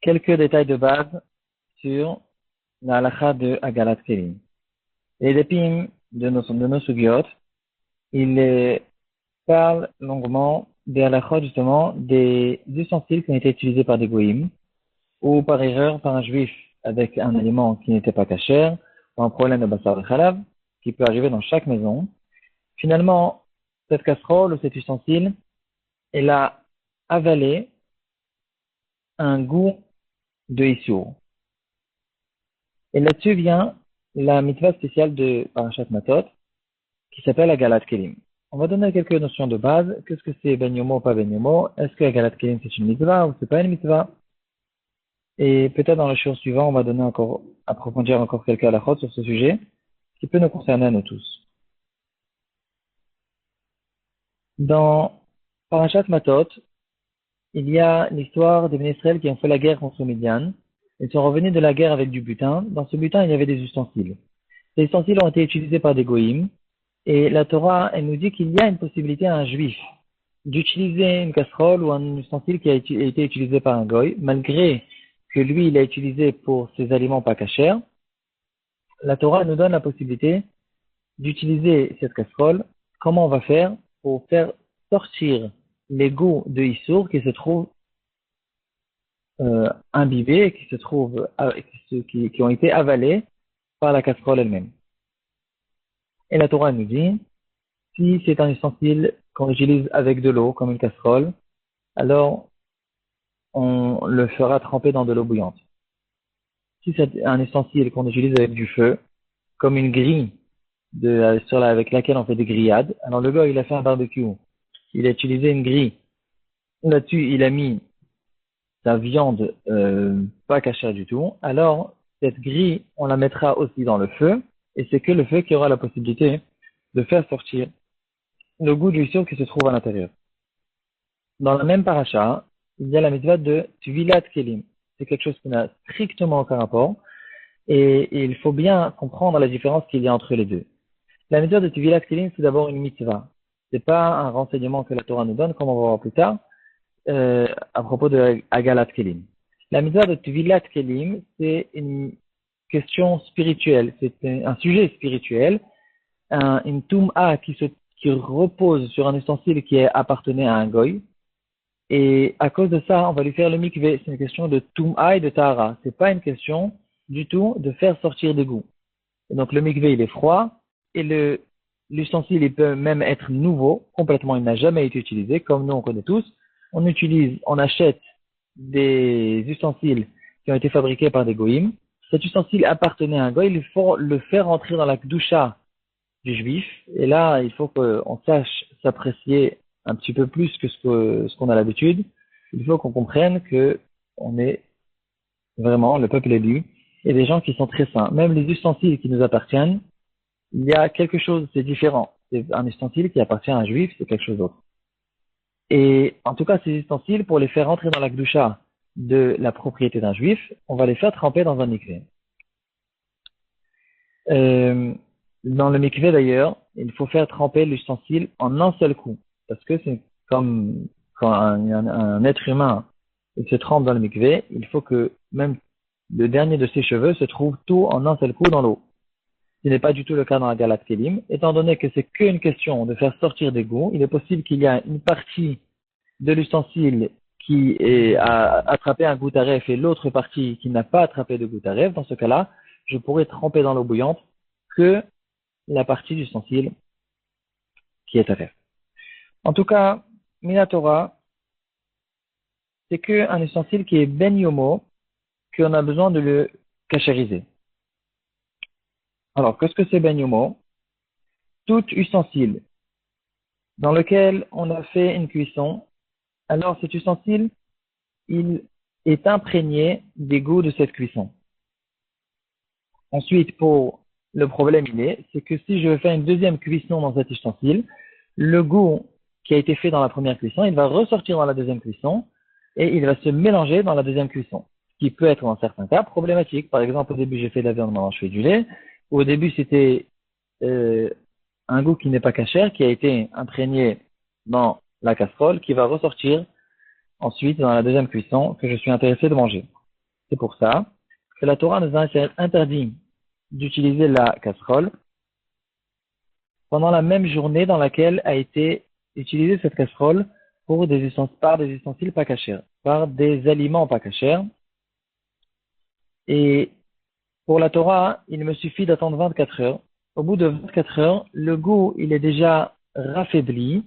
quelques détails de base sur la halakha de Agalat Kelim. Les dépim de nos sugyot, il parle longuement des halakhot justement des ustensiles qui ont été utilisés par des goïms ou par erreur par un juif avec un aliment qui n'était pas kasher ou un problème de bassar de khalav qui peut arriver dans chaque maison. Finalement, cette casserole ou cet ustensile, elle a avalé un goût de issour. Et là-dessus vient la mitzvah spéciale de Parashat Matot, qui s'appelle Agalat Kelim. On va donner quelques notions de base. Qu'est-ce que c'est Ben Yomo ou pas Ben Yomo? Est-ce que Agalat Kelim c'est une mitzvah ou c'est pas une mitzvah? Et peut-être dans le shiur suivant, on va approfondir encore quelques halakhot sur ce sujet, qui peut nous concerner à nous tous. Dans Parashat Matot, il y a l'histoire des Bnei Israël qui ont fait la guerre contre Midian. Ils sont revenus de la guerre avec du butin. Dans ce butin, il y avait des ustensiles. Ces ustensiles ont été utilisés par des goïms. Et la Torah, elle nous dit qu'il y a une possibilité à un juif d'utiliser une casserole ou un ustensile qui a été utilisé par un goï, malgré que lui, il a utilisé pour ses aliments pas cachers. La Torah nous donne la possibilité d'utiliser cette casserole. Comment on va faire pour faire sortir les goûts de Issour qui se trouvent imbibés, qui ont été avalés par la casserole elle-même. Et la Torah nous dit, si c'est un ustensile qu'on utilise avec de l'eau, comme une casserole, alors on le fera tremper dans de l'eau bouillante. Si c'est un ustensile qu'on utilise avec du feu, comme une grille avec laquelle on fait des grillades, alors le gars il a fait un barbecue, il a utilisé une grille, là-dessus il a mis sa viande pas cachère du tout, alors cette grille on la mettra aussi dans le feu, et c'est que le feu qui aura la possibilité de faire sortir le goût du issour qui se trouve à l'intérieur. Dans la même paracha, il y a la mitzvah de Tvilat Kelim. C'est quelque chose qui n'a strictement aucun rapport, et il faut bien comprendre la différence qu'il y a entre les deux. La mitzvah de Tvilat Kelim, c'est d'abord une mitzvah. C'est pas un renseignement que la Torah nous donne, comme on va voir plus tard, à propos de Agalat Kelim. La mitzvah de Tvilat Kelim, c'est une question spirituelle, c'est un sujet spirituel, une tum'a qui repose sur un ustensile qui appartenait à un goy, et à cause de ça, on va lui faire le mikvé. C'est une question de tum'a et de tahara. C'est pas une question du tout de faire sortir des goûts. Et donc le mikvé, il est froid, et l'ustensile, il peut même être nouveau, complètement, il n'a jamais été utilisé, comme nous on connaît tous. On achète des ustensiles qui ont été fabriqués par des goïms. Cet ustensile appartenait à un goy, il faut le faire rentrer dans la kdusha du juif, et là, il faut qu'on sache s'apprécier un petit peu plus que ce qu'on a l'habitude. Il faut qu'on comprenne que on est vraiment le peuple élu et des gens qui sont très saints. Même les ustensiles qui nous appartiennent, il y a quelque chose, c'est différent. C'est un ustensile qui appartient à un juif, c'est quelque chose d'autre. Et en tout cas, ces ustensiles, pour les faire rentrer dans la kdusha de la propriété d'un juif, on va les faire tremper dans un mikvé. Dans le mikvé d'ailleurs, il faut faire tremper l'ustensile en un seul coup. Parce que c'est comme quand un être humain il se trempe dans le mikvé, il faut que même le dernier de ses cheveux se trouve tout en un seul coup dans l'eau. Ce n'est pas du tout le cas dans la Galat Kelim. Étant donné que c'est qu'une question de faire sortir des goûts, il est possible qu'il y ait une partie de l'ustensile qui a attrapé un goût taref et l'autre partie qui n'a pas attrapé de goût taref. Dans ce cas-là, je pourrais tremper dans l'eau bouillante que la partie du ustensile qui est taref. En tout cas, Minatora, c'est qu'un ustensile qui est ben yomo, qu'on a besoin de le cachériser. Alors, qu'est-ce que c'est ben yomo? Tout ustensile dans lequel on a fait une cuisson, alors cet ustensile, il est imprégné des goûts de cette cuisson. Ensuite, pour le problème, c'est que si je veux faire une deuxième cuisson dans cet ustensile, le goût qui a été fait dans la première cuisson, il va ressortir dans la deuxième cuisson et il va se mélanger dans la deuxième cuisson. Ce qui peut être, dans certains cas, problématique. Par exemple, au début, j'ai fait de la viande, maintenant je fais du lait. Ou au début, c'était un goût qui n'est pas cachère, qui a été imprégné dans la casserole, qui va ressortir ensuite dans la deuxième cuisson que je suis intéressé de manger. c'est pour ça que la Torah nous a interdit d'utiliser la casserole pendant la même journée dans laquelle a été utilisée cette casserole pour par des ustensiles pas cachers, par des aliments pas cachers. Et pour la Torah, il me suffit d'attendre 24 heures. Au bout de 24 heures, le goût, il est déjà raffaibli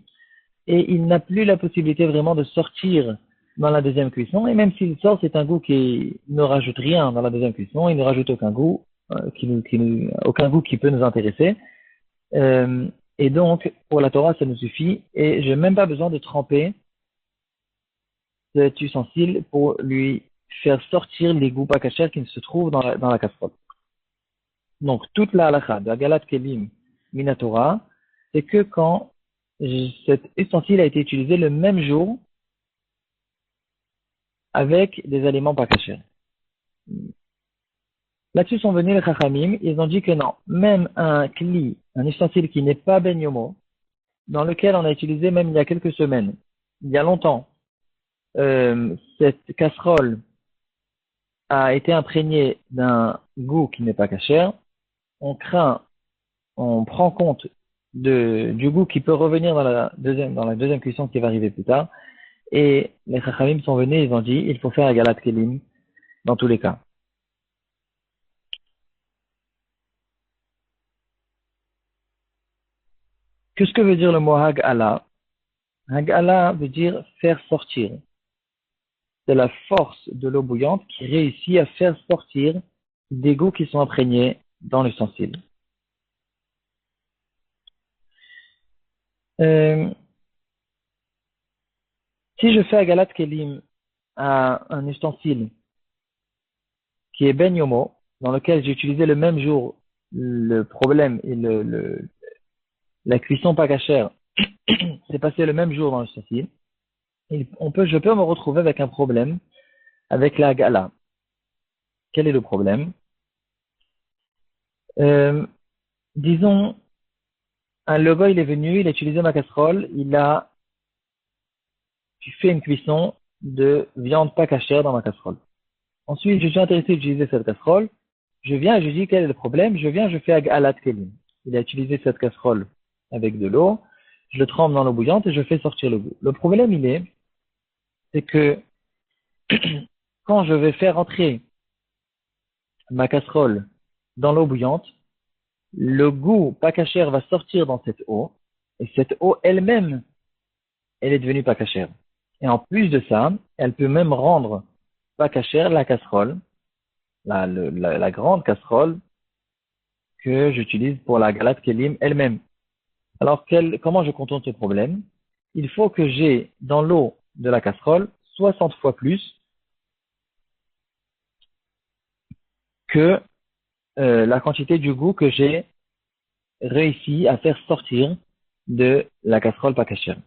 et il n'a plus la possibilité vraiment de sortir dans la deuxième cuisson. Et même s'il sort, c'est un goût qui ne rajoute rien dans la deuxième cuisson. Il ne rajoute aucun goût, aucun goût qui peut nous intéresser. Et donc, pour la Torah, ça nous suffit. Et je n'ai même pas besoin de tremper cet ustensile pour lui faire sortir les goûts pas cachers qui se trouvent dans la casserole. Donc, toute la halakha de Agalat Kelim Minatora, c'est que quand cet ustensile a été utilisé le même jour avec des aliments pas cachers. Là-dessus sont venus les Chachamim, ils ont dit que non, même un kli, un ustensile qui n'est pas ben yomo, dans lequel on a utilisé même il y a quelques semaines, il y a longtemps, cette casserole a été imprégnée d'un goût qui n'est pas cachère, on prend compte du goût qui peut revenir dans la deuxième cuisson qui va arriver plus tard. Et les Chachamim sont venus, ils ont dit, il faut faire Agalat Kelim dans tous les cas. Qu'est-ce que veut dire le mot Hag'ala? Hag'ala veut dire faire sortir. C'est la force de l'eau bouillante qui réussit à faire sortir des goûts qui sont imprégnés dans l'ustensile. Si je fais Agalat Kelim à un ustensile qui est ben yomo, dans lequel j'ai utilisé le même jour le problème et la cuisson pas cachère, c'est passé le même jour dans l'ustensile, je peux me retrouver avec un problème avec la Hag'ala. Quel est le problème? Disons, le gars il est venu, il a utilisé ma casserole, tu fais une cuisson de viande pas cachère dans ma casserole. Ensuite, je suis intéressé à utiliser cette casserole. Je viens et je dis quel est le problème. Je fais Hag'alat Kelim. Il a utilisé cette casserole avec de l'eau. Je le trempe dans l'eau bouillante et je fais sortir le goût. Le problème, c'est que quand je vais faire entrer ma casserole dans l'eau bouillante, le goût pas cachère va sortir dans cette eau. Et cette eau elle-même, elle est devenue pas cachère. Et en plus de ça, elle peut même rendre pas cachère la casserole, la grande casserole que j'utilise pour la Galat Kelim elle-même. Alors, comment je contourne ce problème? Il faut que j'ai dans l'eau de la casserole 60 fois plus que la quantité du goût que j'ai réussi à faire sortir de la casserole pas cachère.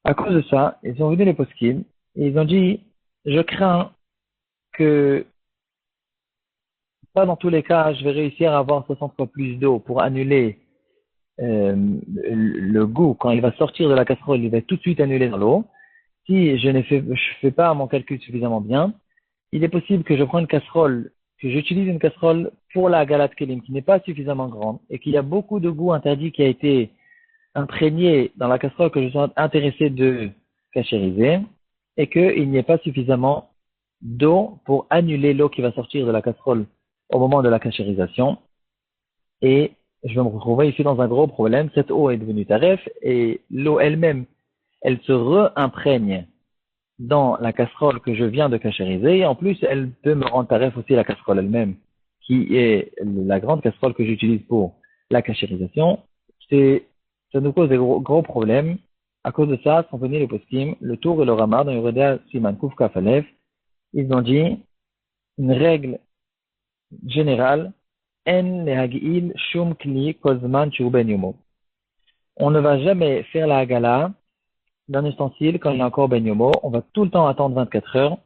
À cause de ça, ils ont venu les poskim et ils ont dit, je crains que pas dans tous les cas, je vais réussir à avoir 60 fois plus d'eau pour annuler le goût. Quand il va sortir de la casserole, il va tout de suite annuler dans l'eau. Si je fais pas mon calcul suffisamment bien, il est possible que j'utilise une casserole pour la Galat Kelim qui n'est pas suffisamment grande et qu'il y a beaucoup de goût interdit qui a été imprégné dans la casserole que je suis intéressé de cachériser et qu'il n'y ait pas suffisamment d'eau pour annuler l'eau qui va sortir de la casserole au moment de la cachérisation. Et je vais me retrouver ici dans un gros problème. Cette eau est devenue taref et l'eau elle-même, elle se réimprègne dans la casserole que je viens de cachériser. Et en plus, elle peut me rendre taref aussi la casserole elle-même, qui est la grande casserole que j'utilise pour la cachérisation. Ça nous cause des gros problèmes. À cause de ça, sont venus les poskim, le Tour et le Rama, dans Yoredea Siman Kuf Kaf Alef, ils ont dit une règle générale, En lehagil shum kli kozman shu ben yomo. On ne va jamais faire la hagala d'un ustensile quand il est encore ben yomo. On va tout le temps attendre 24 heures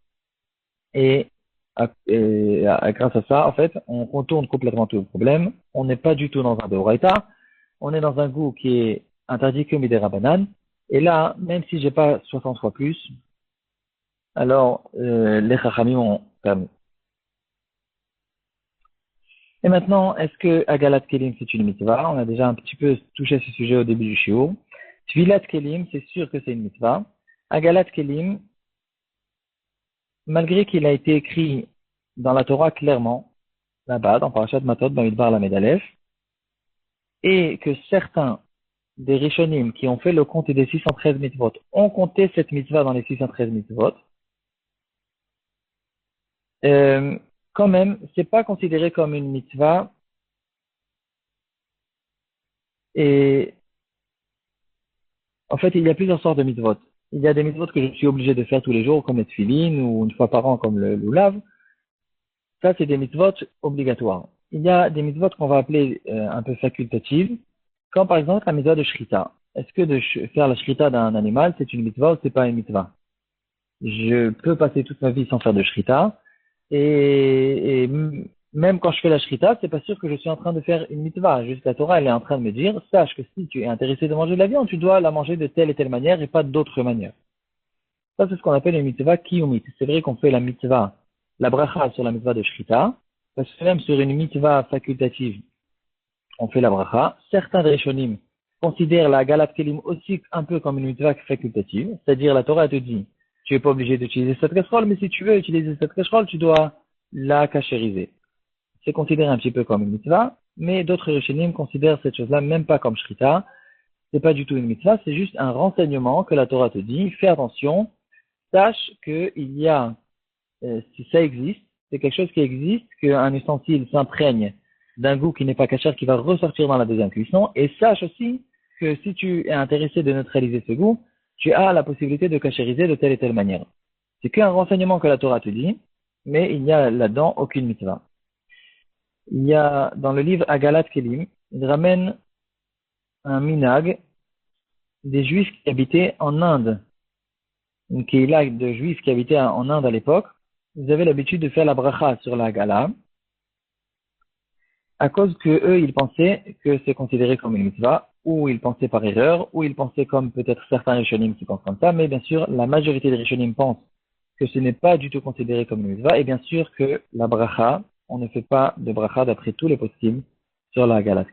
et grâce à ça, en fait, on contourne complètement tout le problème. On n'est pas du tout dans un deoraita. On est dans un goût qui est interdit que midera banane. Et là, même si j'ai pas 60 fois plus, alors les Chachamim ont permis. Et maintenant, est-ce que Agalat Kelim c'est une mitzvah? On a déjà un petit peu touché ce sujet au début du shiur. Tvilat Kelim, c'est sûr que c'est une mitzvah. Agalat Kelim, malgré qu'il a été écrit dans la Torah clairement, là-bas, dans Parashat Matot, dans Midbar Lamed Aleph, et que certains des Rishonim qui ont fait le compte des 613 mitzvot ont compté cette mitzvah dans les 613 mitzvot, quand même, c'est pas considéré comme une mitzvah. Et en fait, il y a plusieurs sortes de mitzvot. Il y a des mitzvot que je suis obligé de faire tous les jours, comme les tefillin, ou une fois par an, comme le loulav. Ça, c'est des mitzvot obligatoires. Il y a des mitzvot qu'on va appeler un peu facultatives, comme par exemple la mitzvah de shrita. Est-ce que de faire la shrita d'un animal, c'est une mitzvah ou c'est pas une mitzvah? Je peux passer toute ma vie sans faire de shrita, et même quand je fais la shrita, c'est pas sûr que je suis en train de faire une mitzvah. Juste la Torah, elle est en train de me dire, sache que si tu es intéressé de manger de la viande, tu dois la manger de telle et telle manière et pas d'autre manière. Ça, c'est ce qu'on appelle une mitzvah kiyumit. C'est vrai qu'on fait la mitzvah, la bracha sur la mitzvah de shrita, parce que même sur une mitzvah facultative, on fait la bracha. Certains Rishonim considèrent la galat kelim aussi un peu comme une mitzvah facultative, c'est-à-dire la Torah te dit, tu es pas obligé d'utiliser cette casserole, mais si tu veux utiliser cette casserole, tu dois la cachériser. C'est considéré un petit peu comme une mitzvah, mais d'autres Rishonim considèrent cette chose-là même pas comme shrita. C'est pas du tout une mitzvah, c'est juste un renseignement que la Torah te dit. Fais attention, sache qu'il y a, si ça existe, c'est quelque chose qui existe, qu'un ustensile s'imprègne d'un goût qui n'est pas cachère, qui va ressortir dans la deuxième cuisson. Et sache aussi que si tu es intéressé de neutraliser ce goût, tu as la possibilité de cachériser de telle et telle manière. C'est qu'un renseignement que la Torah te dit, mais il n'y a là-dedans aucune mitzvah. Il y a dans le livre Agalat Kelim, il ramène un minag des Juifs qui habitaient en Inde, une keila de Juifs qui habitaient en Inde à l'époque. Ils avaient l'habitude de faire la bracha sur la gala, à cause que eux, ils pensaient que c'est considéré comme une mitzvah, ou ils pensaient par erreur, ou ils pensaient comme peut-être certains Rishonim qui pensent comme ça, mais bien sûr, la majorité des Rishonim pensent que ce n'est pas du tout considéré comme une mitzvah, et bien sûr que la bracha, on ne fait pas de bracha d'après tous les possibles sur la gala.